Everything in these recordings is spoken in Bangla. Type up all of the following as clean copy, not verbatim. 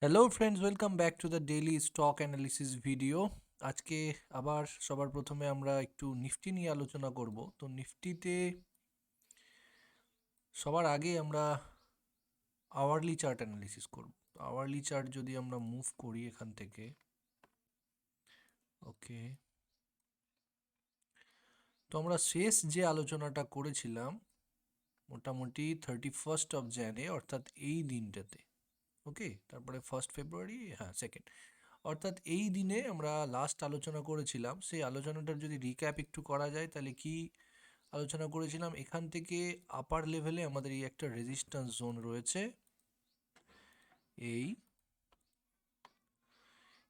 Hello friends, welcome back to the daily stock analysis video. আজকে আবার সবার প্রথমে আমরা একটু নিফটি নিয়ে আলোচনা করব। তো নিফটিতে সবার আগে আমরা আওয়ারলি চার্ট অ্যানালিসিস করব। আওয়ারলি চার্ট যদি আমরা মুভ করি এখান থেকে, ওকে, তো আমরা শেষ যে আলোচনাটা করেছিলাম মোটামুটি 31 অর্থাৎ এই দিনটাতে, ওকে, তারপরে 1 ফেব্রুয়ারি, হ্যাঁ, সেকেন্ড, অর্থাৎ এই দিনে আমরা লাস্ট আলোচনা করেছিলাম। সেই আলোচনাটার যদি রিক্যাপ একটু করা যায় তাহলে কি আলোচনা করেছিলাম, এখান থেকে আপার লেভেলে আমাদের এই একটা রেজিস্ট্যান্স জোন রয়েছে, এই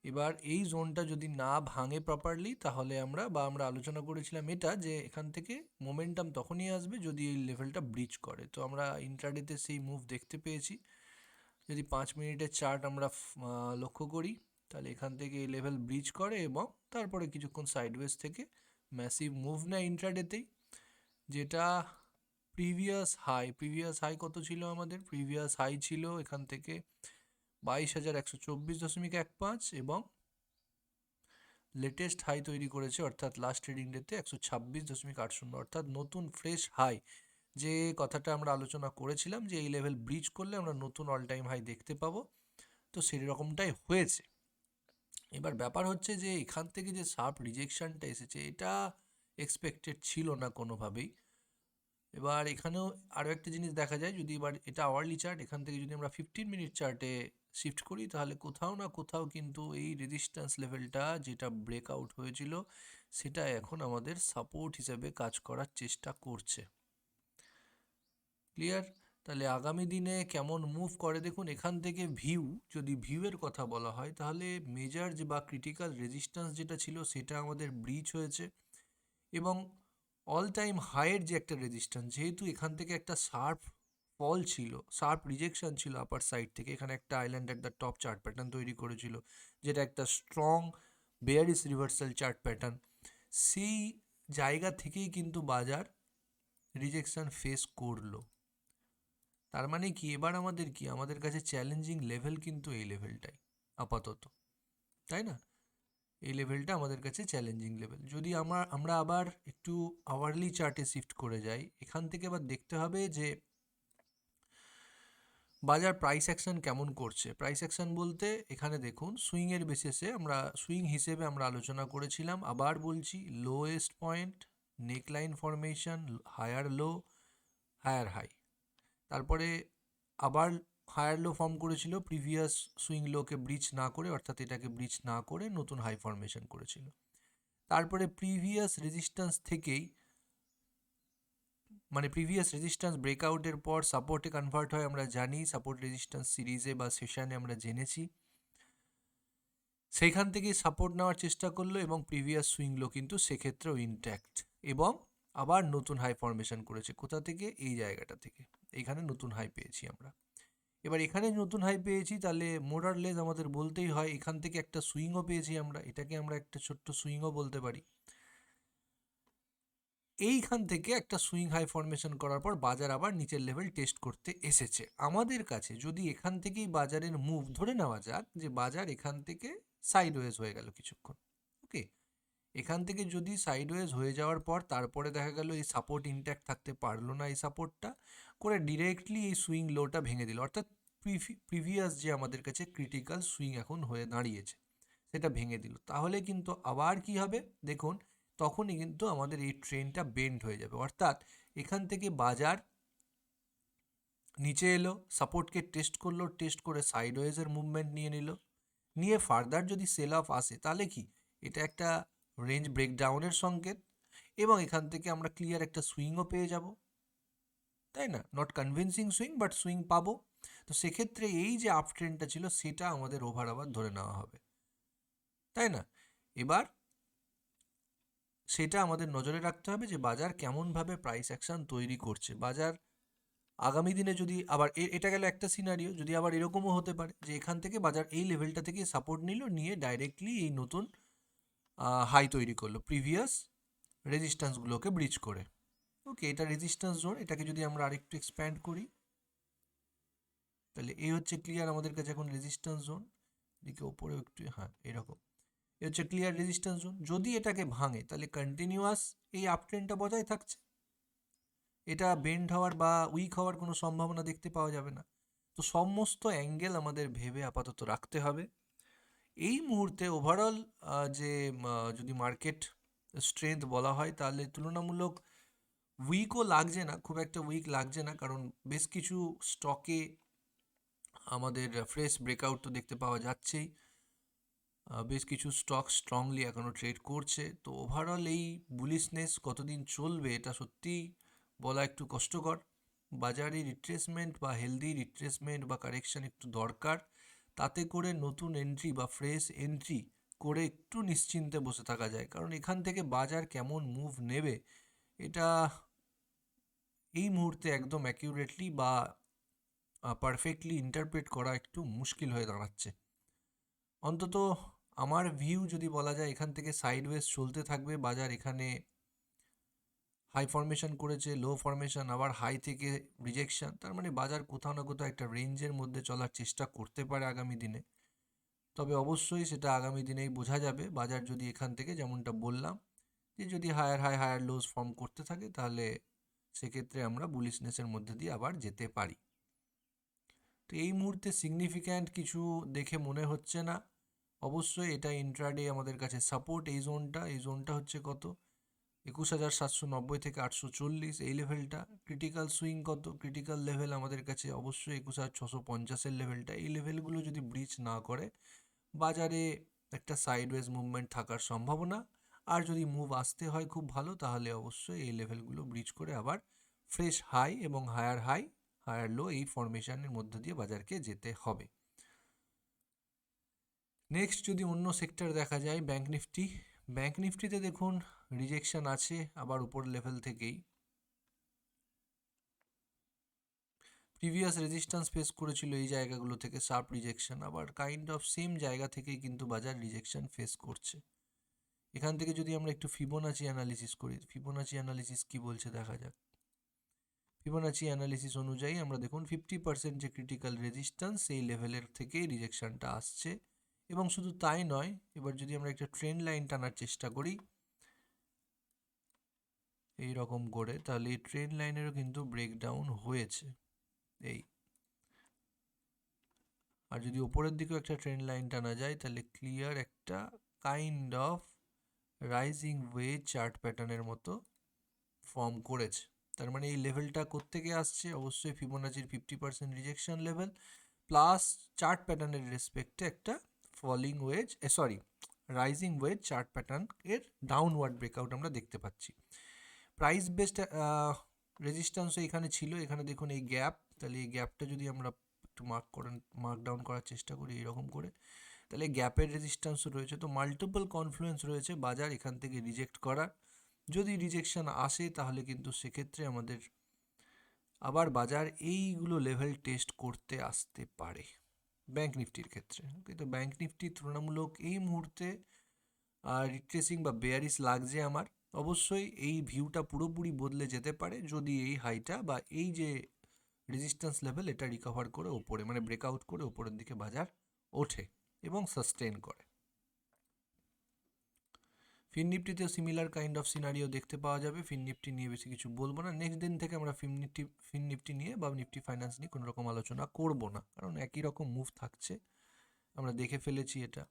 এবার এই জোনটা যদি না ভাঙে প্রপারলি তাহলে আমরা আলোচনা করেছিলাম এটা যে এখান থেকে মোমেন্টাম তখনই আসবে যদি এই লেভেলটা ব্রিচ করে। তো আমরা ইন্ট্রাডেতে সেই মুভ দেখতে পেয়েছি। যদি 5 মিনিটের চার্ট আমরা লক্ষ্য করি তাহলে এখান থেকে এই লেভেল ব্রিচ করে এবং তারপরে কিছুক্ষণ সাইডওয়েজ থেকে ম্যাসিভ মুভ নেয় ইন্ট্রাডেতেই, যেটা প্রিভিয়াস হাই কত ছিল আমাদের? প্রিভিয়াস হাই ছিল এখান থেকে 22,124.15 এবং লেটেস্ট হাই তৈরি করেছে অর্থাৎ লাস্ট ট্রেডিং ডেতে 126.80, অর্থাৎ নতুন ফ্রেশ হাই। যে কথাটা আমরা আলোচনা করেছিলাম যে এই লেভেল ব্রিচ করলে আমরা নতুন অল টাইম হাই দেখতে পাবো, তো সেই রকমটাই হয়েছে। এবার ব্যাপার হচ্ছে যে এখান থেকে যে শার্প রিজেকশনটা এসেছে এটা এক্সপেক্টেড ছিল না কোনোভাবেই। এবার এখানেও আরও একটা জিনিস দেখা যায়, যদি এবার এটা আওয়ারলি চার্ট, এখান থেকে যদি আমরা 15 মিনিট চার্টে শিফট করি তাহলে কোথাও না কোথাও কিন্তু এই রেজিস্ট্যান্স লেভেলটা যেটা ব্রেকআউট হয়েছিল সেটা এখন আমাদের সাপোর্ট হিসেবে কাজ করার চেষ্টা করছে। ক্লিয়ার? তাহলে আগামী দিনে কেমন মুভ করে দেখুন, এখান থেকে যদি ভিউয়ের কথা বলা হয় তাহলে মেজর যে বা ক্রিটিক্যাল রেজিস্ট্যান্স যেটা ছিল সেটা আমাদের ব্রিচ হয়েছে এবং অল টাইম হাইয়ের যে একটা রেজিস্ট্যান্স, যেহেতু এখান থেকে একটা শার্প রিজেকশন ছিল আপার সাইড থেকে, এখানে একটা island at the top chart pattern তৈরি করেছিল যেটা একটা strong bearish reversal chart pattern. সেই জায়গা থেকেই কিন্তু বাজার রিজেকশন ফেস করলো। তার মানে কি এবার আমাদের কাছে চ্যালেঞ্জিং লেভেল কিন্তু এই লেভেলটাই আপাতত, তাই না? এই লেভেলটা আমাদের কাছে চ্যালেঞ্জিং লেভেল। যদি আমরা আবার একটু আওয়ারলি চার্টে শিফট করে যাই, এখান থেকে আবার দেখতে হবে যে বাজার প্রাইস অ্যাকশন কেমন করছে। প্রাইস অ্যাকশন বলতে এখানে দেখুন সুইংয়ের বেসিসে সুইং হিসেবে আমরা আলোচনা করেছিলাম, আবার বলছি, lowest point, neckline formation, higher low, higher high, তারপরে আবার হায়ার লো ফর্ম করেছিল প্রিভিয়াস সুইং লোকে ব্রিচ না করে, অর্থাৎ এটাকে ব্রিচ না করে নতুন হাই ফরমেশন করেছিল। তারপরে প্রিভিয়াস রেজিস্ট্যান্স ব্রেকআউটের পর সাপোর্টে কনভার্ট হয়, আমরা জানি সাপোর্ট রেজিস্ট্যান্স সিরিজে বা সেশনে আমরা জেনেছি। সেইখান থেকে সাপোর্ট নেওয়ার চেষ্টা করলো এবং প্রিভিয়াস সুইং লো কিন্তু সেক্ষেত্রেও ইনট্যাক্ট এবং আবার নতুন হাই ফরমেশন করেছে। কোথা থেকে? এই জায়গাটা থেকে, এইখানে নতুন হাই পেয়েছি আমরা। এবার এখানে নতুন হাই পেয়েছি তাহলে মোরারলেস আমাদের বলতেই হয় এখান থেকে একটা সুইংও পেয়েছি আমরা, এটাকে আমরা একটা ছোট্ট সুইংও বলতে পারি। এইখান থেকে একটা সুইং হাই ফরমেশন করার পর বাজার আবার নিচের লেভেল টেস্ট করতে এসেছে আমাদের কাছে। যদি এখান থেকেই বাজারের মুভ ধরে নেওয়া যাক যে বাজার এখান থেকে সাইডওয়েজ হয়ে গেল কিছুক্ষণ, ওকে, এখান থেকে যদি সাইডওয়েজ হয়ে যাওয়ার পর তারপরে দেখা গেল এই সাপোর্ট ইনট্যাক্ট থাকতে পারলো না, এই সাপোর্টটা করে ডিরেক্টলি এই সুইং লোটা ভেঙে দিল, অর্থাৎ প্রিভিয়াস যে আমাদের কাছে ক্রিটিক্যাল সুইং এখন হয়ে দাঁড়িয়েছে সেটা ভেঙে দিল, তাহলে কিন্তু আবার কি হবে দেখুন, তখনই কিন্তু আমাদের এই ট্রেনটা বেন্ড হয়ে যাবে, অর্থাৎ এখান থেকে বাজার নিচে এলো, সাপোর্টকে টেস্ট করলো, টেস্ট করে সাইডওয়েজের মুভমেন্ট নিয়ে নিল, নিয়ে ফার্দার যদি সেল অফ আসে তাহলে কি এটা একটা রেঞ্জ ব্রেকডাউনের সংকেত এবং এখান থেকে আমরা ক্লিয়ার একটা সুইংও পেয়ে যাব, তাই না? Not convincing swing, but swing পাবো। তো সেক্ষেত্রে এই যে আপ ট্রেন্ডটা ছিল সেটা আমাদের ওভার আবার ধরে নেওয়া হবে, তাই না? এবার সেটা আমাদের নজরে রাখতে হবে যে বাজার কেমনভাবে প্রাইস অ্যাকশন তৈরি করছে। বাজার আগামী দিনে যদি আবার এটা গেল একটা সিনারিও, যদি আবার এরকমও হতে পারে যে এখান থেকে বাজার এই লেভেলটা থেকে সাপোর্ট নিল, নিয়ে ডাইরেক্টলি এই নতুন হাই তৈরি করলো প্রিভিয়াস রেজিস্ট্যান্সগুলোকে ব্রিচ করে, ওকে, এটা রেজিস্ট্যান্স জোন। এটাকে যদি আমরা আরেকটু এক্সপ্যান্ড করি, তাহলে এই হচ্ছে ক্লিয়ার আমাদের কাছে এখন রেজিস্ট্যান্স জোন, এদিকে ওপরে একটু, হ্যাঁ এরকম, এ হচ্ছে ক্লিয়ার রেজিস্ট্যান্স জোন। যদি এটাকে ভাঙে তাহলে কন্টিনিউয়াস এই আপ ট্রেন্ডটা বজায় থাকছে, এটা বেন্ড হওয়ার বা উইক হওয়ার কোনো সম্ভাবনা দেখতে পাওয়া যাবে না। তো সমস্ত অ্যাঙ্গেল আমাদের ভেবে আপাতত রাখতে হবে। এই মুহূর্তে ওভারঅল যে যদি মার্কেট স্ট্রেংথ বলা হয় তাহলে তুলনামূলক উইকও লাগছে না, খুব একটা উইক লাগছে না, কারণ বেশ কিছু স্টকে আমাদের ফ্রেশ ব্রেকআউট তো দেখতে পাওয়া যাচ্ছেই। বেশ কিছু স্টক স্ট্রংলি এখনও ট্রেড করছে। তো ওভারঅল এই বুলিশনেস কতদিন চলবে এটা সত্যিই বলা একটু কষ্টকর। বাজারে রিট্রেসমেন্ট বা হেলদি রিট্রেসমেন্ট বা কারেকশন একটু দরকার, তাতে করে নতুন এন্ট্রি বা ফ্রেশ এন্ট্রি করে একটু নিশ্চিন্তে বসে থাকা যায়। কারণ এখান থেকে বাজার কেমন মুভ নেবে এটা এই মুহূর্তে একদম অ্যাকিউরেটলি বা পারফেক্টলি ইন্টারপ্রেট করা একটু মুশকিল হয়ে দাঁড়াচ্ছে। অন্তত আমার ভিউ যদি বলা যায়, এখান থেকে সাইডওয়েজ চলতে থাকবে বাজার। এখানে হাই ফরমেশন করেছে, লো ফরমেশন, আবার হাই থেকে রিজেকশন, তার মানে বাজার কোথাও না কোথাও একটা রেঞ্জের মধ্যে চলার চেষ্টা করতে পারে আগামী দিনে। তবে অবশ্যই সেটা আগামী দিনেই বোঝা যাবে। বাজার যদি এখান থেকে, যেমনটা বললাম, যে যদি higher high higher lows form করতে থাকে তাহলে সেক্ষেত্রে আমরা বুলিশনেসের মধ্যে দিয়ে আবার যেতে পারি। তো এই মুহূর্তে সিগনিফিক্যান্ট কিছু দেখে মনে হচ্ছে না। অবশ্যই এটা ইন্ট্রাডে আমাদের কাছে সাপোর্ট, এই জোনটা হচ্ছে কত, 21,790 থেকে 840, এই লেভেলটা। ক্রিটিক্যাল সুইং কত, ক্রিটিক্যাল লেভেল আমাদের কাছে অবশ্যই 21,650-এর লেভেলটা। এই লেভেলগুলো যদি ব্রিচ না করে বাজারে একটা সাইডওয়েজ মুভমেন্ট থাকার সম্ভাবনা। আর যদি মুভ আসতে হয় খুব ভালো, তাহলে অবশ্যই এই লেভেলগুলো ব্রিচ করে আবার ফ্রেশ হাই এবং হায়ার লো এই ফরমেশনের মধ্যে দিয়ে বাজারকে যেতে হবে। নেক্সট যদি অন্য সেক্টর দেখা যায়, ব্যাঙ্ক নিফটিতে দেখুন রিজেকশন আছে আবার উপর লেভেল থেকেই। প্রিভিয়াস রেজিস্ট্যান্স ফেস করেছিল এই জায়গাগুলো থেকে, শার্প রিজেকশন, আবার কাইন্ড অফ সেম জায়গা থেকেই কিন্তু বাজার রিজেকশন ফেস করছে। এখান থেকে যদি আমরা একটু ফিবোনাচি অ্যানালিসিস করি, ফিবোনাচি অ্যানালিসিস কি বলছে দেখা যাক। ফিবোনাচি অ্যানালিসিস অনুযায়ী আমরা দেখুন 50% যে ক্রিটিক্যাল রেজিস্ট্যান্স সেই লেভেলের থেকেই রিজেকশনটা আসছে। এবং শুধু তাই নয়, এবার যদি আমরা একটা ট্রেন্ড লাইন টানার চেষ্টা করি এই রকম করে, তাহলে এই ট্রেন্ড লাইনেরও কিন্তু ব্রেকডাউন হয়েছে এই। আর যদি ওপরের দিকেও একটা ট্রেন্ড লাইন টানা যায় তাহলে ক্লিয়ার একটা kind of rising wedge chart প্যাটার্নের মতো ফর্ম করেছে। তার মানে এই লেভেলটা কোত্থেকে আসছে, অবশ্যই ফিবোনাচির 50% রিজেকশন লেভেল প্লাস চার্ট প্যাটার্নের রেসপেক্টে একটা falling wedge, rising wedge chart pattern এর ডাউনওয়ার্ড ব্রেকআউট আমরা দেখতে পাচ্ছি। প্রাইস বেসড রেজিস্ট্যান্সও এখানে ছিল, এখানে দেখুন এই গ্যাপ, তাহলে এই গ্যাপটা যদি আমরা একটু মার্ক ডাউন করার চেষ্টা করি এরকম করে, তাহলে গ্যাপের রেজিস্ট্যান্সও রয়েছে। তো মাল্টিপল কনফ্লুয়েন্স রয়েছে বাজার এখান থেকে রিজেক্ট করার। যদি রিজেকশন আসে তাহলে কিন্তু সেক্ষেত্রে আমাদের আবার বাজার এইগুলো লেভেল টেস্ট করতে আসতে পারে ব্যাঙ্ক নিফটির ক্ষেত্রে। কিন্তু ব্যাঙ্ক নিফটি তুলনামূলক এই মুহূর্তে রিট্রেসিং বা বেয়ারিশ লাগছে আমার। অবশ্যই এই ভিউটা পুরোপুরি বদলে যেতে পারে যদি এই হাইটা বা এই যে রেজিস্ট্যান্স লেভেল এটা রিকভার করে ওপরে, মানে ব্রেকআউট করে ওপরের দিকে বাজার ওঠে এবং সাস্টেন করে। ফিন নিফটিতেও সিমিলার কাইন্ড অফ সিনারিও দেখতে পাওয়া যাবে। ফিন নিফটি নিয়ে বেশি কিছু বলবো না, নেক্সট দিন থেকে আমরা ফিন নিফটি নিয়ে বা নিফটি ফাইন্যান্স নিয়ে কোনো রকম আলোচনা করব না, কারণ একই রকম মুভ থাকছে, আমরা দেখে ফেলেছি এটা।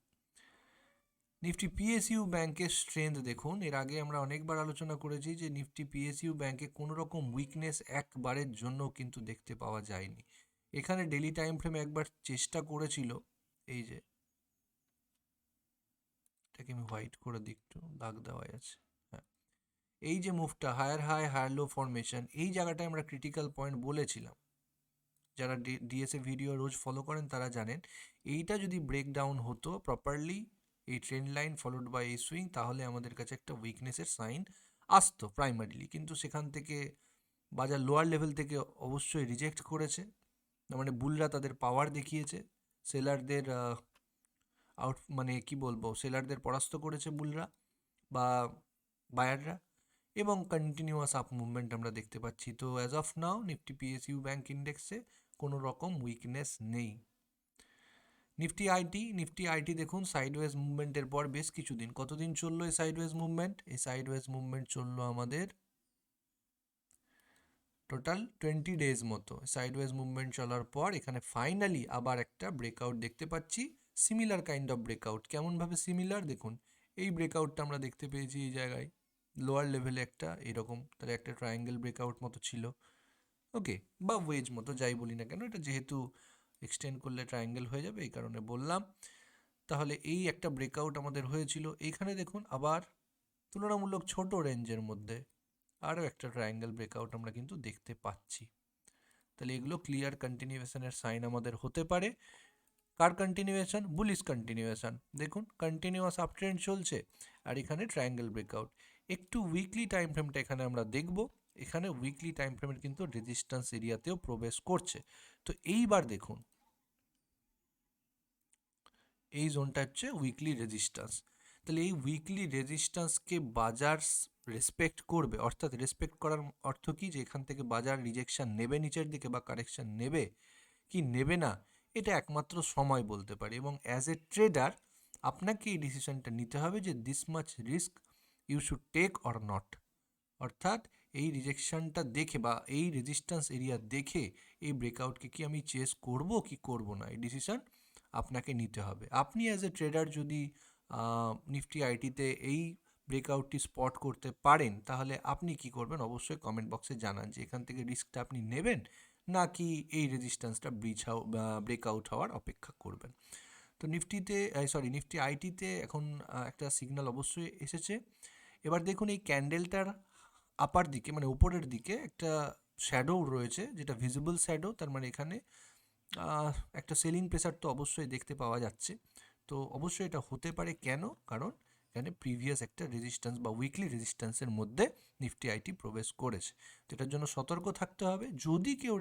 নিফটি পিএসইউ ব্যাংকের স্ট্রেংথ দেখুন, এর আগে আমরা অনেকবার আলোচনা করেছি যে নিফটি পিএসইউ ব্যাংকে কোনো রকম উইকনেস একবারের জন্য কিন্তু দেখতে পাওয়া যায়নি। এখানে ডেলি টাইম ফ্রেমে একবার চেষ্টা করেছিল, এই যে এটাকে আমি হোয়াইট করে দিই, একটু দাগ দেওয়াই আছে, হ্যাঁ, এই যে মুভটা higher high higher low formation, এই জায়গাটায় আমরা ক্রিটিক্যাল পয়েন্ট বলেছিলাম। যারা ডিএসএ ভিডিও রোজ ফলো করেন তারা জানেন, এইটা যদি ব্রেকডাউন হতো প্রপারলি, এই ট্রেন্ড লাইন ফলোড বাই এই সুইং, তাহলে আমাদের কাছে একটা উইকনেসের সাইন আসতো প্রাইমারিলি। কিন্তু সেখান থেকে বাজার লোয়ার লেভেল থেকে অবশ্যই রিজেক্ট করেছে, মানে বুলরা তাদের পাওয়ার দেখিয়েছে, সেলারদের মানে কি বলবো, সেলারদের পরাস্ত করেছে বুলরা বা বায়াররা, এবং কন্টিনিউয়াস আপ মুভমেন্ট আমরা দেখতে পাচ্ছি। তো as of now Nifty PSU bank ইন্ডেক্সে কোনো রকম উইকনেস নেই। নিফটি আইটি দেখুন সাইডওয়েজ মুভমেন্টের পর বেশ কিছুদিন, কতদিন চললো এই সাইডওয়েজ মুভমেন্ট? এই সাইডওয়েজ মুভমেন্ট চললো আমাদের টোটাল 20 ডেজ মতো। সাইডওয়েজ মুভমেন্ট চলার পর এখানে ফাইনালি আবার একটা ব্রেকআউট দেখতে পাচ্ছি, সিমিলার কাইন্ড অফ ব্রেকআউট। কেমনভাবে সিমিলার দেখুন, এই ব্রেকআউটটা আমরা দেখতে পেয়েছি এই জায়গায় লোয়ার লেভেলে একটা এরকম, তাহলে একটা ট্রায়াঙ্গেল ব্রেকআউট মতো ছিল, ওকে, বা ওয়েজ মতো যাই বলি না কেন, এটা যেহেতু এক্সটেন্ড করলে ট্রায়াঙ্গেল হয়ে যাবে এই কারণে বললাম। তাহলে এই একটা ব্রেকআউট আমাদের হয়েছিল, এইখানে দেখুন আবার তুলনামূলক ছোট রেঞ্জের মধ্যে আরও একটা ট্রায়াঙ্গেল ব্রেকআউট আমরা কিন্তু দেখতে পাচ্ছি। তাহলে এগুলো ক্লিয়ার কন্টিনিউয়েশনের সাইন আমাদের হতে পারে। কার কন্টিনিউয়েশন? Bullish continuation. দেখুন কন্টিনিউয়াস আপ ট্রেন্ড চলছে আর এখানে ট্রায়াঙ্গেল ব্রেকআউট। একটু উইকলি টাইম ফ্রেমটা এখানে আমরা দেখব, এখানে উইকলি টাইম ফ্রেমের কিন্তু রেজিস্ট্যান্স এরিয়াতেও প্রবেশ করছে। তো এইবার দেখুন এই জোনটা হচ্ছে উইকলি রেজিস্ট্যান্স। তাহলে এই উইকলি রেজিস্ট্যান্সকে বাজার রেসপেক্ট করবে, অর্থাৎ রেসপেক্ট করার অর্থ কি, যে এখান থেকে বাজার রিজেকশন নেবে নিচের দিকে বা কারেকশন নেবে কি নেবে না, এটা একমাত্র সময় বলতে পারে। এবং অ্যাজ এ ট্রেডার আপনাকে এই ডিসিশনটা নিতে হবে যে this much risk you should take or not. অর্থাৎ এই রিজেকশনটা দেখে বা এই রেজিস্ট্যান্স এরিয়া দেখে এই ব্রেকআউটকে কি আমি চেস করব কি করব না, এই ডিসিশন আপনাকে নিতে হবে। আপনি অ্যাজ এ ট্রেডার যদি নিফটি আইটিতে এই ব্রেকআউটটি স্পট করতে পারেন তাহলে আপনি কি করবেন অবশ্যই কমেন্ট বক্সে জানান, যে এখান থেকে রিস্কটা আপনি নেবেন নাকি এই রেজিস্ট্যান্সটা ব্রেকআউট হওয়ার অপেক্ষা করবেন। তো নিফটি আইটিতে এখন একটা সিগন্যাল অবশ্যই এসেছে। এবার দেখুন এই ক্যান্ডেলটার আপার দিকে মানে উপরের দিকে একটা শ্যাডো রয়েছে, যেটা ভিজিবল শ্যাডো, তার মানে এখানে একটা সেলিং প্রেসার তো অবশ্যই দেখতে পাওয়া যাচ্ছে। তো অবশ্যই এটা হতে পারে, কেন? কারণ এখানে প্রিভিয়াস একটা রেজিস্ট্যান্স বা উইকলি রেজিস্ট্যান্সের মধ্যে নিফটি আইটি প্রবেশ করেছে। তো এটার জন্য সতর্ক থাকতে হবে। যদি কেউ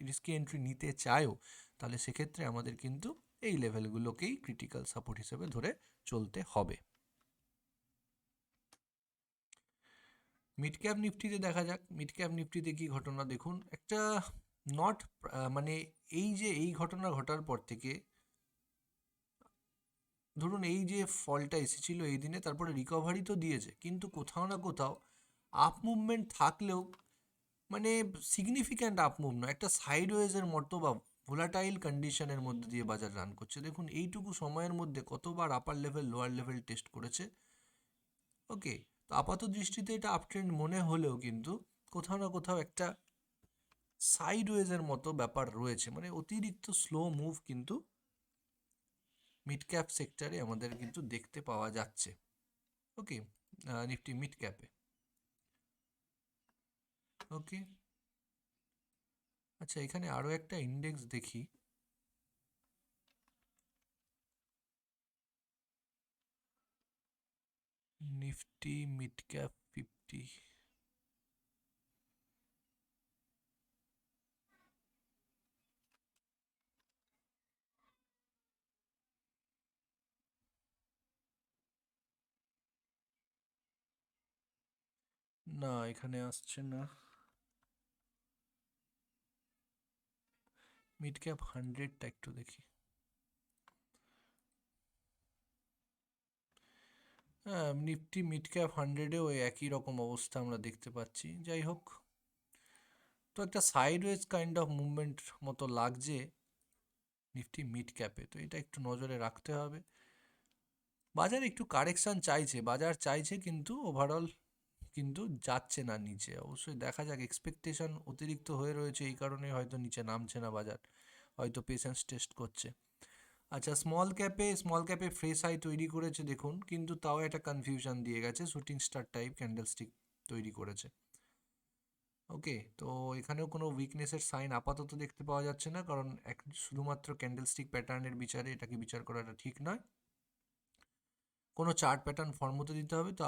রিস্কি এন্ট্রি নিতে চায়ও তাহলে সেক্ষেত্রে আমাদের কিন্তু এই লেভেলগুলোকেই ক্রিটিক্যাল সাপোর্ট হিসেবে ধরে চলতে হবে। মিড ক্যাপ নিফটিতে দেখা যাক, মিড ক্যাপ নিফটিতে কি ঘটনা দেখুন, একটা নট মানে এই ঘটনা ঘটার পর থেকে ধরুন এই যে ফলটা এসেছিল এই দিনে, তারপরে রিকভারি তো দিয়েছে কিন্তু কোথাও না কোথাও আপ মুভমেন্ট থাকলেও মানে সিগনিফিক্যান্ট আপ মুভ নয়, একটা সাইডওয়েজের মতো বা ভোলাটাইল কন্ডিশনের মধ্যে দিয়ে বাজার রান করছে। দেখুন এইটুকু সময়ের মধ্যে কতবার আপার লেভেল লোয়ার লেভেল টেস্ট করেছে, ওকে। তো আপাত দৃষ্টিতে এটা আপ ট্রেন্ড মনে হলেও কিন্তু কোথাও না কোথাও একটা সাইডওয়েজের মতো ব্যাপার রয়েছে, মানে অতিরিক্ত স্লো মুভ কিন্তু মিড ক্যাপ সেক্টরে আমাদের কিন্তু দেখতে পাওয়া যাচ্ছে, ওকে, নিফটি মিড ক্যাপে, ওকে। আচ্ছা এখানে আরও একটা ইন্ডেক্স দেখি, নিফটি মিড ক্যাপ 50, না এখানে আসছে না। মিড ক্যাপ 100টা একটু দেখি, হ্যাঁ নিফটি মিড ক্যাপ 100এও ওই একই রকম অবস্থা আমরা দেখতে পাচ্ছি। যাই হোক, তো একটা সাইডওয়েজ কাইন্ড অফ মুভমেন্ট মতো লাগছে নিফটি মিড ক্যাপে, তো এটা একটু নজরে রাখতে হবে। বাজার একটু কারেকশন চাইছে, বাজার চাইছে কিন্তু ওভারঅল কিন্তু যাচ্ছে না নিচে। অবশ্যই দেখা যাক, এক্সপেকটেশন অতিরিক্ত হয়ে রয়েছে এই কারণে হয়তো নিচে নামছে না বাজার, হয়তো পেশেন্স টেস্ট করছে। আচ্ছা স্মল ক্যাপে ফ্রেশ হাই তৈরি করেছে দেখুন, কিন্তু তাও একটা কনফিউশন দিয়ে গেছে, শুটিং স্টার টাইপ ক্যান্ডেলস্টিক তৈরি করেছে, ওকে। তো এখানেও কোনো উইকনেসের সাইন আপাতত দেখতে পাওয়া যাচ্ছে না, কারণ শুধুমাত্র ক্যান্ডেলস্টিক প্যাটার্নের বিচারে এটাকে বিচার করাটা ঠিক নয়, কোনো চার্ট প্যাটার্ন ফর্ম হতে দিতে হবে। তো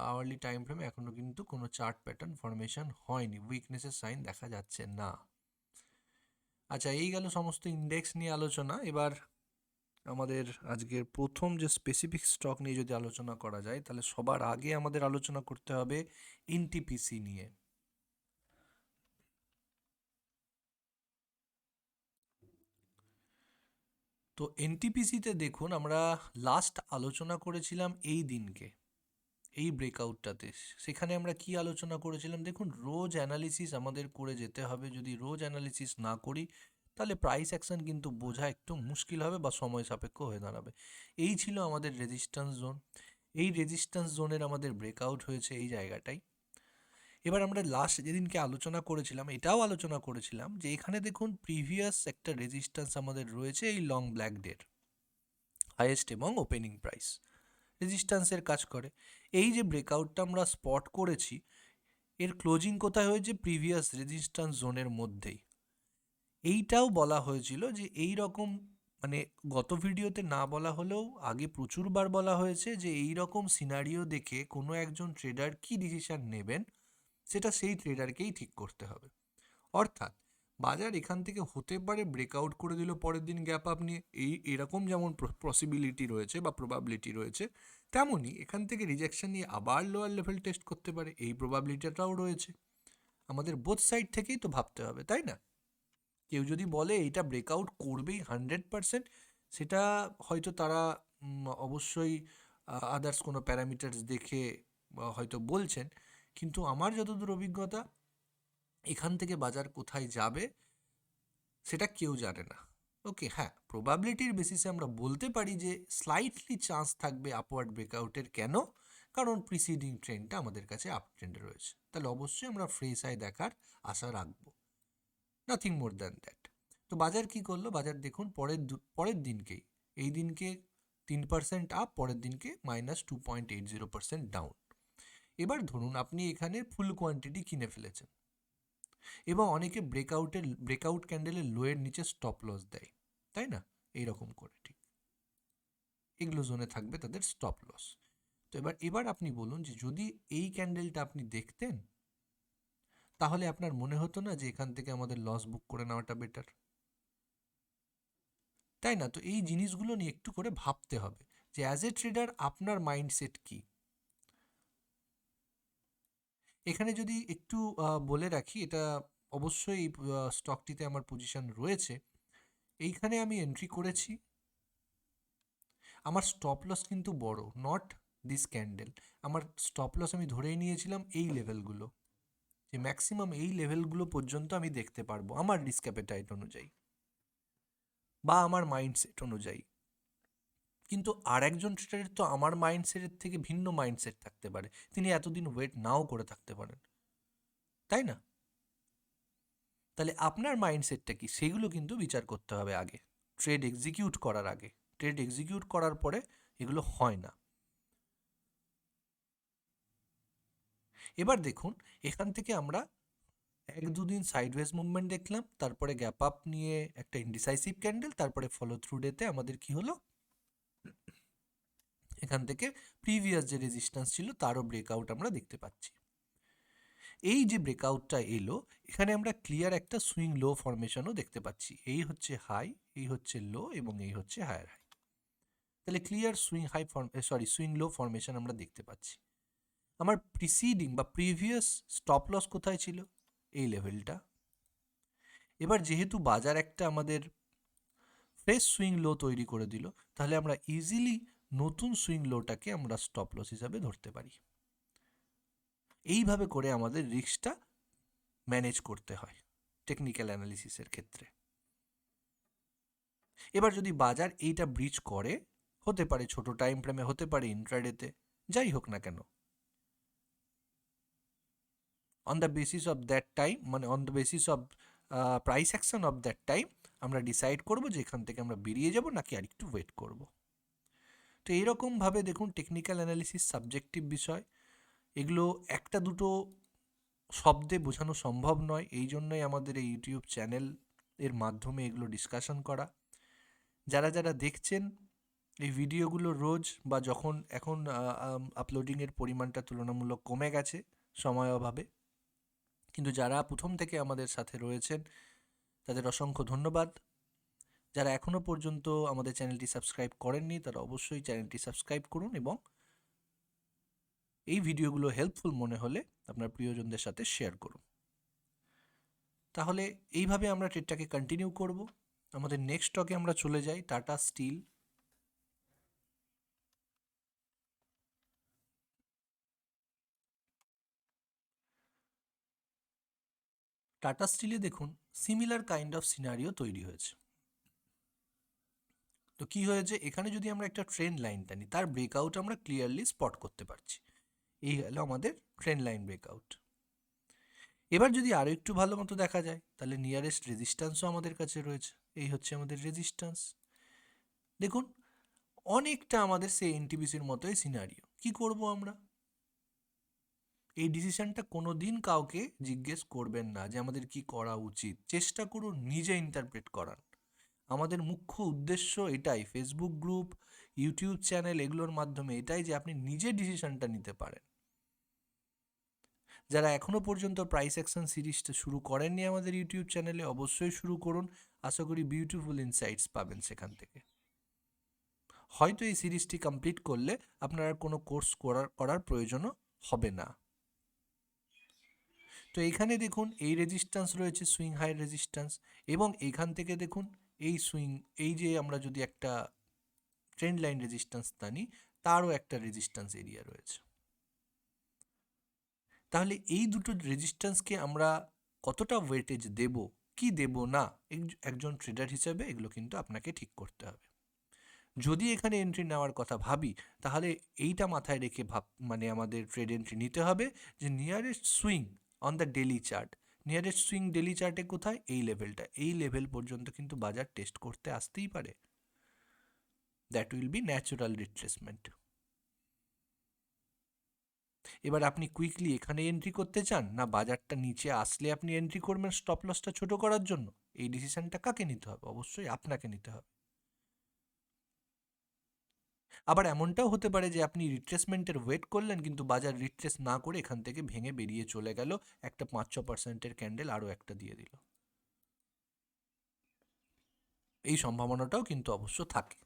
আওয়ারলি টাইম ফ্রেমে এখনও কিন্তু কোনো চার্ট প্যাটার্ন ফরমেশন হয়নি, উইকনেসের সাইন দেখা যাচ্ছে না। আচ্ছা এই গেল সমস্ত ইন্ডেক্স নিয়ে আলোচনা। এবার আমাদের আজকের প্রথম যে স্পেসিফিক স্টক নিয়ে যদি আলোচনা করা যায় তাহলে সবার আগে আমাদের আলোচনা করতে হবে এনটিপিসি নিয়ে। তো এনটিপিসিতে দেখুন আমরা লাস্ট আলোচনা করেছিলাম এই দিনকে, এই ব্রেকআউটটাতে। সেখানে আমরা কি আলোচনা করেছিলাম দেখুন, রোজ অ্যানালিসিস আমাদের করে যেতে হবে। যদি রোজ অ্যানালিসিস না করি তাহলে প্রাইস অ্যাকশন কিন্তু বোঝা একটু মুশকিল হবে বা সময় সাপেক্ষ হয়ে দাঁড়াবে। এই ছিল আমাদের রেজিস্ট্যান্স জোন। এই রেজিস্ট্যান্স জোনের আমাদের ব্রেকআউট হয়েছে এই জায়গাটাই। এবার আমরা লাস্ট যেদিনকে আলোচনা করেছিলাম এটাও আলোচনা করেছিলাম যে এখানে দেখুন প্রিভিয়াস একটা রেজিস্ট্যান্স আমাদের রয়েছে এই লং ব্ল্যাক ডের, হাইয়েস্ট এবং ওপেনিং প্রাইস রেজিস্ট্যান্সের কাজ করে। এই যে ব্রেকআউটটা আমরা স্পট করেছি এর ক্লোজিং কোথায় হয়েছে, প্রিভিয়াস রেজিস্ট্যান্স জোনের মধ্যেই। এইটাও বলা হয়েছিল যে এই রকম, মানে গত ভিডিওতে না বলা হলেও আগে প্রচুরবার বলা হয়েছে যে এই রকম সিনারিও দেখে কোনো একজন ট্রেডার কি ডিসিশন নেবেন সেটা সেই ট্রেডারকেই ঠিক করতে হবে। অর্থাৎ বাজার এখান থেকে হতে পারে ব্রেকআউট করে দিল পরের দিন গ্যাপ আপ নিয়ে, এরকম যেমন পসিবিলিটি রয়েছে বা প্রবাবিলিটি রয়েছে, তেমনই এখান থেকে রিজেকশন নিয়ে আবার লোয়ার লেভেল টেস্ট করতে পারে, এই প্রবাবিলিটিটাও রয়েছে। আমাদের বোথ সাইড থেকেই তো ভাবতে হবে, তাই না? কেউ যদি বলে এইটা ব্রেকআউট করবেই 100%, সেটা হয়তো তারা অবশ্যই আদার্স কোনো প্যারামিটার্স দেখে হয়তো বলছেন, কিন্তু আমার যতদূর অভিজ্ঞতা এখান থেকে বাজার কোথায় যাবে সেটা কেউ জানে না। ওকে, হ্যাঁ, প্রবাবিলিটির বেসিসে আমরা বলতে পারি যে স্লাইটলি চান্স থাকবে আপওয়ার্ড ব্রেকআউটের। কেন? কারণ প্রিসিডিং ট্রেন্ডটা আমাদের কাছে আপ ট্রেন্ডে রয়েছে, তাহলে অবশ্যই আমরা ফ্রেশ আই দেখার আশা রাখবো, নাথিং মোর দ্যান দ্যাট। তো বাজার কি করলো, বাজার দেখুন পরের দিনকেই, এই দিনকে 3% আপ, পরের দিনকে -2.80% ডাউন। এবার ধরুন আপনি এখানে ফুল কোয়ান্টিটি কিনে ফেলেছেন এবং অনেকে ব্রেকআউট ক্যান্ডেলের লোয়ের নিচে স্টপ লস দেয়, তাই না? এইরকম করে ঠিক এগুলো জোনে থাকবে তাদের স্টপ লস। তো এবার আপনি বলুন যে যদি এই ক্যান্ডেলটা আপনি দেখতেন তাহলে আপনার মনে হতো না যে এখান থেকে আমাদের লস বুক করে নেওয়াটা বেটার, তাই না? তো এই জিনিসগুলো নিয়ে একটু করে ভাবতে হবে যে অ্যাজ এ ট্রেডার আপনার মাইন্ডসেট কি। এখানে যদি একটু বলে রাখি, এটা অবশ্যই এই স্টকটিতে আমার পজিশন রয়েছে। এইখানে আমি এন্ট্রি করেছি, আমার স্টপ লস কিন্তু বড়, নট দিস ক্যান্ডেল। আমার স্টপ লস আমি ধরেই নিয়েছিলাম এই লেভেলগুলো, যে ম্যাক্সিমাম এই লেভেলগুলো পর্যন্ত আমি দেখতে পারবো আমার রিস্ক অ্যাপেটাইট অনুযায়ী বা আমার মাইন্ডসেট অনুযায়ী। কিন্তু আর একজন ট্রেডারের তো আমার মাইন্ডসেটের থেকে ভিন্ন মাইন্ডসেট থাকতে পারে, তিনি এতদিন ওয়েট নাও করে থাকতে পারেন, তাই না? তাহলে আপনার মাইন্ডসেটটা কি সেগুলো কিন্তু বিচার করতে হবে আগে, ট্রেড এক্সিকিউট করার আগে। ট্রেড এক্সিকিউট করার পরে এগুলো হয় না। এবার দেখুন এখান থেকে আমরা 1-2 দিন সাইডওয়েজ মুভমেন্ট দেখলাম, তারপরে গ্যাপ আপ নিয়ে একটা ইনডিসাইসিভ ক্যান্ডেল, তারপরে ফলো থ্রু ডেতে আমাদের কি হলো, এখান থেকে প্রিভিয়াস যে রেজিস্ট্যান্স ছিল তারও ব্রেকআউট আমরা দেখতে পাচ্ছি। এই যে ব্রেকআউটটা এলো, এখানে আমরা ক্লিয়ার একটা সুইং লো ফরমেশনও দেখতে পাচ্ছি। এই হচ্ছে হাই, এই হচ্ছে লো এবং এই হচ্ছে হায়ার হাই। তাহলে ক্লিয়ার সুইং লো ফরমেশন আমরা দেখতে পাচ্ছি। আমার প্রিসিডিং বা প্রিভিয়াস স্টপ লস কোথায় ছিল, এই লেভেলটা। এবার যেহেতু বাজার একটা আমাদের ফ্রেশ সুইং লো তৈরি করে দিল, তাহলে আমরা ইজিলি নতুন সুইং লোটাকে আমরা স্টপ লস হিসাবে ধরতে পারি। এইভাবে করে আমাদের রিস্কটা ম্যানেজ করতে হয় টেকনিক্যাল অ্যানালিসিসের ক্ষেত্রে। এবার যদি বাজার এইটা ব্রিচ করে, হতে পারে ছোট টাইম ফ্রেমে, হতে পারে ইন্ট্রাডেতে, যাই হোক না কেন, on the basis of that time, মানে on the basis of price action of that time, আমরা ডিসাইড করব যে এখান থেকে আমরা বেরিয়ে যাব নাকি আর একটু ওয়েট করব। তো এইরকমভাবে দেখুন টেকনিক্যাল অ্যানালিসিস সাবজেক্টিভ বিষয়, এগুলো একটা দুটো শব্দে বোঝানো সম্ভব নয়, এই জন্যই আমাদের এই ইউটিউব চ্যানেল এর মাধ্যমে এগুলো ডিসকাশন করা। যারা যারা দেখছেন এই ভিডিওগুলো রোজ বা যখন, এখন আপলোডিংয়ের পরিমাণটা তুলনামূলক কমে গেছে সময় অভাবে, কিন্তু যারা প্রথম থেকে আমাদের সাথে রয়েছেন তাদের অসংখ্য ধন্যবাদ। যারা এখনও পর্যন্ত আমাদের চ্যানেলটি সাবস্ক্রাইব করেননি তারা অবশ্যই চ্যানেলটি সাবস্ক্রাইব করুন এবং এই ভিডিওগুলো হেল্পফুল মনে হলে আপনার প্রিয়জনদের সাথে শেয়ার করুন। তাহলে এইভাবে আমরা ট্রেডটাকে কন্টিনিউ করব। আমাদের নেক্সট স্টকে আমরা চলে যাই, টাটা স্টিল। টাটা স্টিলে দেখুন সিমিলার কাইন্ড অফ সিনারিও তৈরি হয়েছে। তো কি হয়েছে, এখানে যদি আমরা একটা ট্রেন্ড লাইন টানি, তার ব্রেকআউট আমরা ক্লিয়ারলি স্পট করতে পারছি। এই হলো আমাদের ট্রেন্ড লাইন ব্রেকআউট। এবার যদি আরও একটু ভালো মতো দেখা যায়, তাহলে নিয়ারেস্ট রেজিস্ট্যান্সও আমাদের কাছে রয়েছে। এই হচ্ছে আমাদের রেজিস্ট্যান্স। দেখুন অনেকটা আমাদের সেই এনটিপিসির মতোই সিনারিও। কি করব আমরা? এই ডিসিশনটা কোনো দিন কাউকে জিজ্ঞেস করবেন না যে আমাদের কি করা উচিত। চেষ্টা করুন নিজে ইন্টারপ্রেট করার। আমাদের মুখ্য উদ্দেশ্য এটাই, ফেসবুক গ্রুপ, ইউটিউব চ্যানেল এগুলোর মাধ্যমে এটাই যে আপনি নিজে ডিসিশনটা নিতে পারেন। যারা এখনও পর্যন্ত প্রাইস অ্যাকশন সিরিজটা শুরু করেননি আমাদের ইউটিউব চ্যানেলে, অবশ্যই শুরু করুন। আশা করি বিউটিফুল ইনসাইটস পাবেন সেখান থেকে। হয়তো এই সিরিজটি কমপ্লিট করলে আপনার আর কোনো কোর্স করার প্রয়োজনও হবে না। তো এইখানে দেখুন এই রেজিস্ট্যান্স রয়েছে, সুইং হাই রেজিস্ট্যান্স, এবং এইখান থেকে দেখুন এই সুইং, এই যে আমরা যদি একটা ট্রেন্ড লাইন রেজিস্ট্যান্স টানি, তারও একটা রেজিস্ট্যান্স এরিয়া রয়েছে। তাহলে এই দুটো রেজিস্ট্যান্সকে আমরা কতটা ওয়েটেজ দেব, কি দেব না, একজন ট্রেডার হিসেবে এগুলো কিন্তু আপনাকে ঠিক করতে হবে। যদি এখানে এন্ট্রি নেওয়ার কথা ভাবি, তাহলে এইটা মাথায় রেখে মানে আমাদের ট্রেড এন্ট্রি নিতে হবে যে nearest swing on the daily chart, nearest swing daily চার্টে কোথায়, এই লেভেলটা, এই লেভেল পর্যন্ত কিন্তু বাজার টেস্ট করতে আসতেই পারে। That will be natural retracement. এবার আপনি কুইকলি এখানে এন্ট্রি করতে চান, না বাজারটা নিচে আসলে আপনি এন্ট্রি করবেন স্টপ লসটা ছোট করার জন্য, এই ডিসিশনটা কাকে নিতে হবে? অবশ্যই আপনাকে নিতে হবে। আবার এমনটাও হতে পারে যে আপনি রিট্রেসমেন্টের ওয়েট করলেন, কিন্তু বাজার রিট্রেস না করে এখান থেকে ভেঙে বেরিয়ে চলে গেল, একটা 5-6% ক্যান্ডেল আরও একটা দিয়ে দিল। এই সম্ভাবনাটাও কিন্তু অবশ্য থাকে।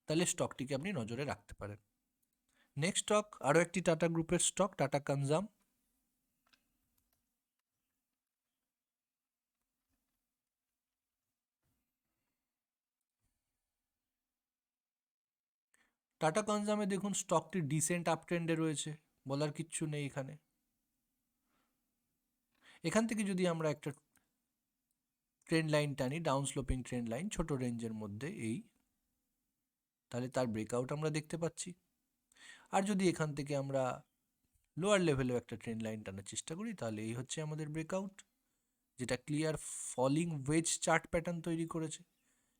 তাহলে স্টকটিকে আপনি নজরে রাখতে পারেন। নেক্সট স্টক আরও একটি টাটা গ্রুপের স্টক, টাটা কনজাম। টাটা কনজামে দেখুন স্টকটি ডিসেন্ট আপ ট্রেন্ডে রয়েছে, বলার কিচ্ছু নেই এখানে। এখান থেকে যদি আমরা একটা ট্রেন্ড লাইন টানি, ডাউন স্লোপিং ট্রেন্ড লাইন, ছোট রেঞ্জের মধ্যে এই, তাহলে তার ব্রেকআউট আমরা দেখতে পাচ্ছি। আর যদি এখান থেকে আমরা লোয়ার লেভেলেও একটা ট্রেন্ড লাইন টানার চেষ্টা করি, তাহলে এই হচ্ছে আমাদের ব্রেকআউট, যেটা clear falling wedge chart pattern তৈরি করেছে,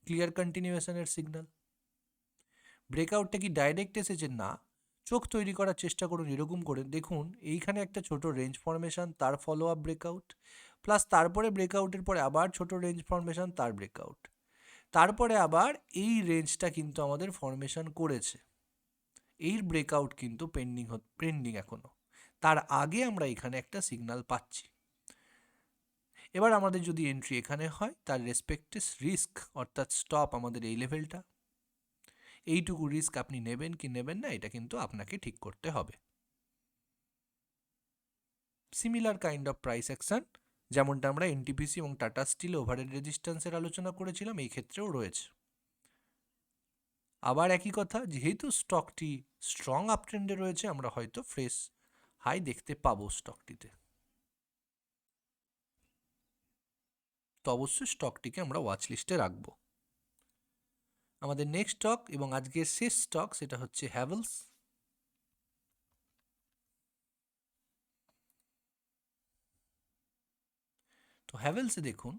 ক্লিয়ার কন্টিনিউয়েশনের সিগন্যাল। ব্রেকআউটটা কি ডাইরেক্ট এসেছে? না, চোখ তৈরি করার চেষ্টা করুন এরকম করে। দেখুন এইখানে একটা ছোট রেঞ্জ ফরমেশন, তার ফলো আপ ব্রেকআউট, প্লাস তারপরে ব্রেকআউটের পরে আবার ছোট রেঞ্জ ফরমেশন, তার ব্রেকআউট, তারপরে আবার এই রেঞ্জটা কিন্তু আমাদের ফরমেশন করেছে। এই ব্রেকআউট কিন্তু পেন্ডিং এখনো, তার আগে আমরা এখানে একটা সিগন্যাল পাচ্ছি। এবার আমাদের যদি এন্ট্রি এখানে হয়, তার রেসপেক্টে রিস্ক অর্থাৎ স্টপ আমাদের এই লেভেলটা। এইটুকু রিস্ক আপনি নেবেন কি নেবেন না, এটা কিন্তু আপনাকে ঠিক করতে হবে। Similar kind of price action যেমনটা আমরা এনটিপিসি এবং টাটা স্টিল ওভারহেড রেজিস্ট্যান্সের আলোচনা করেছিলাম, এই ক্ষেত্রেও রয়েছে। আবার একই কথা, যেহেতু স্টকটি স্ট্রং আপ ট্রেন্ডে রয়েছে, আমরা হয়তো ফ্রেশ হাই দেখতে পাবো স্টকটিতে। তো অবশ্যই স্টকটিকে আমরা ওয়াচ লিস্টে রাখবো। আমাদের নেক্সট স্টক এবং আজকের শেষ স্টক, সেটা হচ্ছে হ্যাভেলস। তো হ্যাভেলসে দেখুন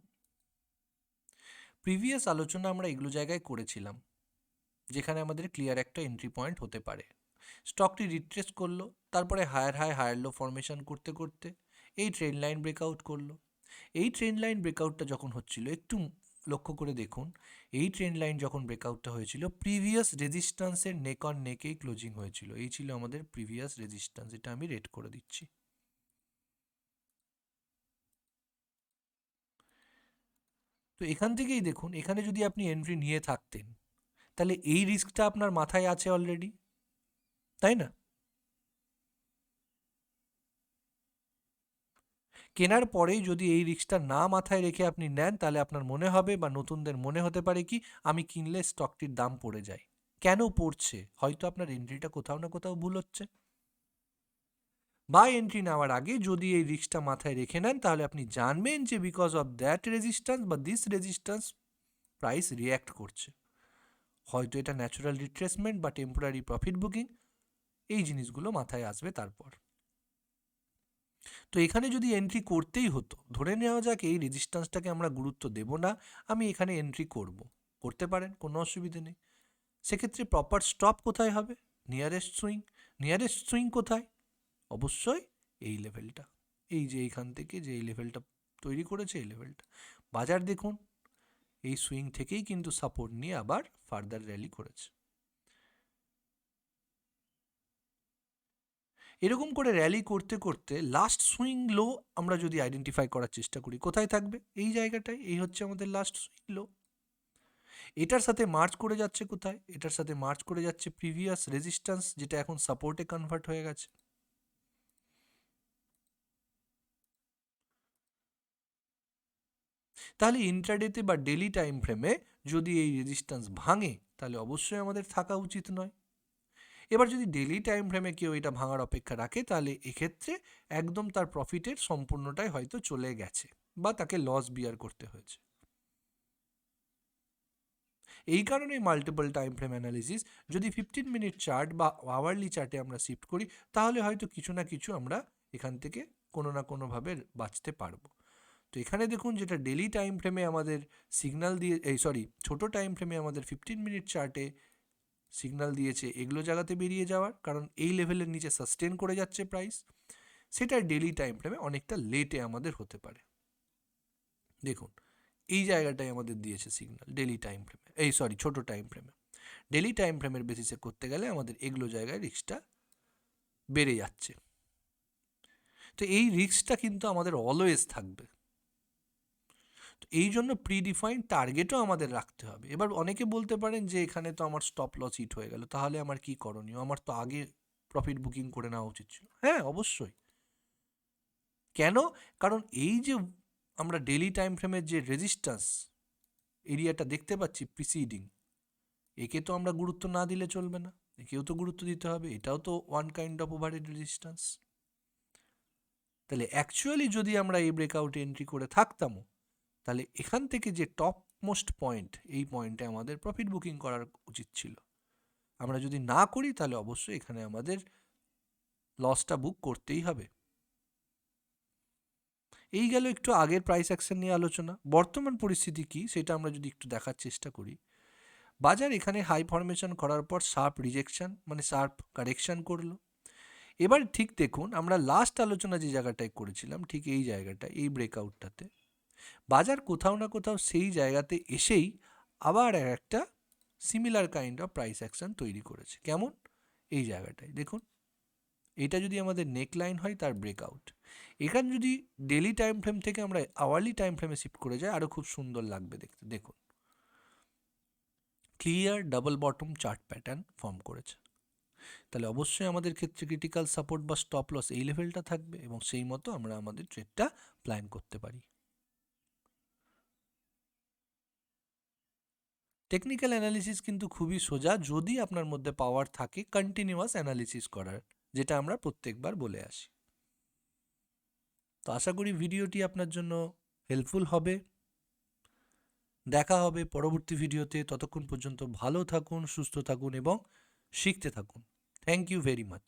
প্রিভিয়াস আলোচনা আমরা এগুলো জায়গায় করেছিলাম, যেখানে আমাদের ক্লিয়ার একটা এন্ট্রি পয়েন্ট হতে পারে। স্টকটি রিট্রেস করলো, তারপরে higher high higher low formation করতে করতে এই ট্রেন্ড লাইন ব্রেকআউট করলো। এই ট্রেন্ড লাইন ব্রেকআউটটা যখন হচ্ছিল, একটু লক্ষ্য করে দেখুন, এই ট্রেন্ড লাইন যখন ব্রেকআউটটা হয়েছিল, প্রিভিয়াস রেজিস্ট্যান্সের নেক অন নেকেই ক্লোজিং হয়েছিল। এই ছিল আমাদের প্রিভিয়াস রেজিস্ট্যান্স, এটা আমি রেড করে দিচ্ছি। তো এখান থেকেই দেখুন, এখানে যদি আপনি এন্ট্রি নিয়ে থাকতেন, তাহলে এই রিস্কটা আপনার মাথায় আছে অলরেডি, তাই না? কেনার পরেই যদি এই রিস্কটা না মাথায় রেখে আপনি নেন, তাহলে আপনার মনে হবে বা নতুনদের মনে হতে পারে কি আমি কিনলে স্টকটির দাম পড়ে যায়। কেন পড়ছে? হয়তো আপনার এন্ট্রিটা কোথাও না কোথাও ভুল হচ্ছে। বা এন্ট্রি নেওয়ার আগে যদি এই রিস্কটা মাথায় রেখে নেন, তাহলে আপনি জানবেন যে বিকজ অফ দ্যাট রেজিস্ট্যান্স বা দিস রেজিস্ট্যান্স প্রাইস রিয়্যাক্ট করছে। হয়তো এটা ন্যাচারাল রিট্রেসমেন্ট বা টেম্পোরারি প্রফিট বুকিং, এই জিনিসগুলো মাথায় আসবে তারপর। তো এখানে যদি এন্ট্রি করতেই হতো, ধরে নেওয়া যাক এই রেজিস্ট্যান্সটাকে আমরা গুরুত্ব দেব না, আমি এখানে এন্ট্রি করব, করতে পারেন, কোনো অসুবিধে নেই। সেক্ষেত্রে প্রপার স্টপ কোথায় হবে? Nearest swing. নিয়ারেস্ট সুইং কোথায়? অবশ্যই এই লেভেলটা, এই যে এইখান থেকে যে এই লেভেলটা তৈরি করেছে, এই লেভেলটা। বাজার দেখুন এই সুইং থেকেই কিন্তু সাপোর্ট নিয়ে আবার ফার্দার র্যালি করেছে। এরকম করে র্যালি করতে করতে লাস্ট সুইং লো আমরা যদি আইডেন্টিফাই করার চেষ্টা করি, কোথায় থাকবে? এই জায়গাটায়। এই হচ্ছে আমাদের লাস্ট সুইং লো। এটার সাথে মার্চ করে যাচ্ছে কোথায়? এটার সাথে মার্চ করে যাচ্ছে প্রিভিয়াস রেজিস্ট্যান্স, যেটা এখন সাপোর্টে কনভার্ট হয়ে গেছে। তাহলে ইন্ট্রাডেতে বা ডেলি টাইম ফ্রেমে যদি এই রেজিস্ট্যান্স ভাঙে, তাহলে অবশ্যই আমাদের থাকা উচিত নয়। এবার যদি ডেলি টাইম ফ্রেমে কেউ এটা ভাঙার অপেক্ষা রাখে, তাহলে এক্ষেত্রে একদম তার প্রফিটের সম্পূর্ণটাই হয়তো চলে গেছে বা তাকে লস বিয়ার করতে হয়েছে। এই কারণে মাল্টিপল টাইম ফ্রেম অ্যানালিসিস, যদি 15 মিনিট চার্ট বা আওয়ারলি চার্টে আমরা শিফট করি, তাহলে হয়তো কিছু না কিছু আমরা এখান থেকে কোনো না কোনোভাবে বাঁচতে পারবো। তো এখানে দেখুন, যেটা ডেলি টাইম ফ্রেমে আমাদের সিগন্যাল দিয়ে, ছোটো টাইম ফ্রেমে আমাদের 15 মিনিট চার্টে সিগন্যাল দিয়েছে এগুলো জায়গাতে বেরিয়ে যাওয়ার, কারণ এই লেভেলের নিচে সাস্টেন করে যাচ্ছে প্রাইস, সেটা ডেলি টাইম ফ্রেমে অনেকটা লেটে আমাদের হতে পারে। দেখুন এই জায়গাটাই আমাদের দিয়েছে সিগন্যাল ডেলি টাইম ফ্রেমে, ছোটো টাইম ফ্রেমে। ডেলি টাইম ফ্রেমের বেসিসে করতে গেলে আমাদের এগুলো জায়গায় রিস্কটা বেড়ে যাচ্ছে। তো এই রিস্কটা কিন্তু আমাদের অলওয়েজ থাকবে। তো এই জন্য প্রিডিফাইন্ড টার্গেটও আমাদের রাখতে হবে। এবার অনেকে বলতে পারেন যে এখানে তো আমার স্টপ লস হিট হয়ে গেল, তাহলে আমার কি করণীয়? আমার তো আগে প্রফিট বুকিং করে নেওয়া উচিত ছিল। হ্যাঁ, অবশ্যই। কেন? কারণ এই যে আমরা ডেলি টাইম ফ্রেমের যে রেজিস্ট্যান্স এরিয়াটা দেখতে পাচ্ছি প্রিসিডিং, একে তো আমরা গুরুত্ব না দিলে চলবে না, একেও তো গুরুত্ব দিতে হবে। এটাও তো one kind of overhead resistance. তাহলে অ্যাকচুয়ালি যদি আমরা এই ব্রেকআউটে এন্ট্রি করে থাকতামও, তাহলে এখান থেকে যে টপ মোস্ট পয়েন্ট, এই পয়েন্টে আমাদের প্রফিট বুকিং করার উচিত ছিল। আমরা যদি না করি, তাহলে অবশ্যই এখানে আমাদের লসটা বুক করতেই হবে। এই গেল একটু আগের প্রাইস অ্যাকশন নিয়ে আলোচনা। বর্তমান পরিস্থিতি কি সেটা আমরা যদি একটু দেখার চেষ্টা করি। বাজার এখানে হাই ফরমেশন করার পর শার্প রিজেকশন, মানে শার্প কারেকশন করলো। এবার ঠিক দেখুন, আমরা লাস্ট আলোচনা যে জায়গাটায় করেছিলাম, ঠিক এই জায়গাটায়, এই ব্রেকআউটটাতে বাজার কোথাও না কোথাও সেই জায়গাতে এসেই আবার একটা similar kind of price action তৈরি করেছে। কেমন? এই জায়গাটায় দেখুন, এটা যদি আমাদের নেক লাইন হয়, তার ব্রেকআউট। এখানে যদি ডেলি টাইম ফ্রেম থেকে আমরা আওয়ারলি টাইম ফ্রেমে শিফট করে যাই, আরও খুব সুন্দর লাগবে দেখতে। দেখুন clear double bottom chart pattern form করেছে। তাহলে অবশ্যই আমাদের ক্ষেত্রে ক্রিটিক্যাল সাপোর্ট বা স্টপ লস এই লেভেলটা থাকবে, এবং সেই মতো আমরা আমাদের ট্রেডটা প্ল্যান করতে পারি। টেকনিক্যাল অ্যানালিসিস কিন্তু খুবই সোজা, যদি আপনার মধ্যে পাওয়ার থাকে কন্টিনিউয়াস অ্যানালিসিস করার, যেটা আমরা প্রত্যেকবার বলে আসি। তো আশা করি ভিডিওটি আপনার জন্য হেল্পফুল হবে। দেখা হবে পরবর্তী ভিডিওতে। ততক্ষণ পর্যন্ত ভালো থাকুন, সুস্থ থাকুন এবং শিখতে থাকুন। Thank you very much.